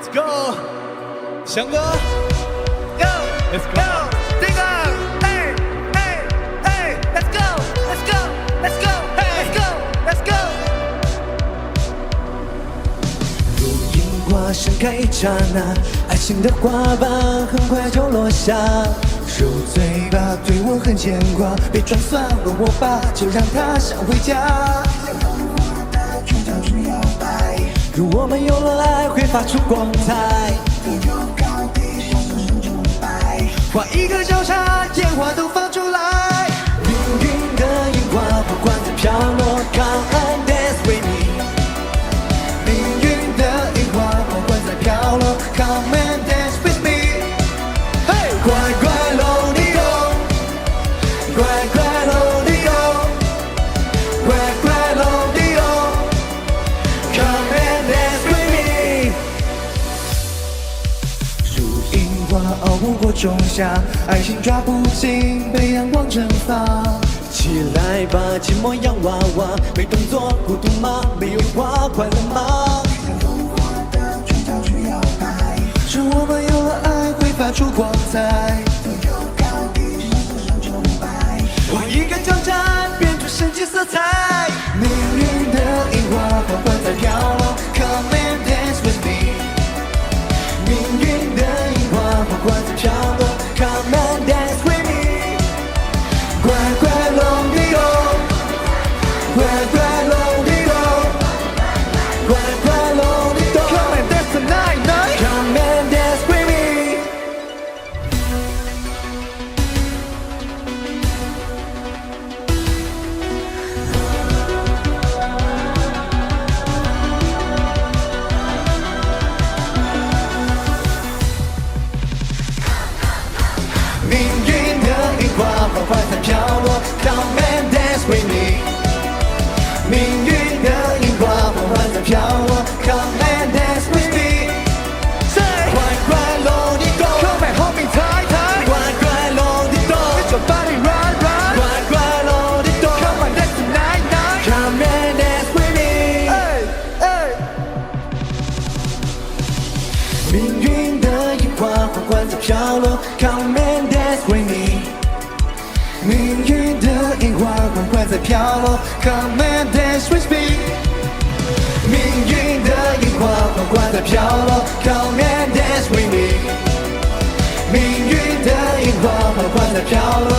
Let's go， 翔哥 ，Let's go， 这个，哎哎哎 ，Let's go，Let's go，Let's go，Let's go，Let's go。如樱花盛开一刹那，爱情的花瓣很快就落下。说嘴巴对我很牵挂，别装算了我吧，就让他想回家。如我们有了爱，会发出光彩。画一个交叉，烟花都放出来。命运的樱花，花冠在飘落 ，Come and dance with me。命运的樱花，花冠在飘落 ，Come and dance with me。嘿，乖乖喽你哟，乖乖喽你哟，乖乖喽你哟 ，Come and dance with me。树樱花熬不过仲夏，爱情抓不紧，被阳光蒸发。起来吧，寂寞洋娃娃，没动作孤独吗？没有花快乐吗？是我们有了爱，会发出光彩。画一个交叉，变出神奇色彩。命运的樱花，花冠在飘落 ，Come and dance with me。命运的樱花，花冠在飘落 ，Come and dance with me。乖乖喽你哟，乖乖喽你哟，乖乖喽你哟 Come and dance tonight, night.，Come and dance with me。命运的樱花，花冠在飘落 ，Come and dance with me。命运的樱花，花冠在飘落 ，Come and dance with me。 Say， 乖乖喽你懂， Come and hold me tight, tight. 乖乖喽你懂， Let your body run, run. 乖乖喽你懂 Come on, dance tonight, night.，Come and dance with me。 哎哎。命运的樱花，花冠在飘落 ，Come and dance with me。命运的樱花，花冠在飘落 ，Come and dance with me。命运的樱花，花冠在飘落 ，Come and dance with me。命运的樱花，花冠在飘落。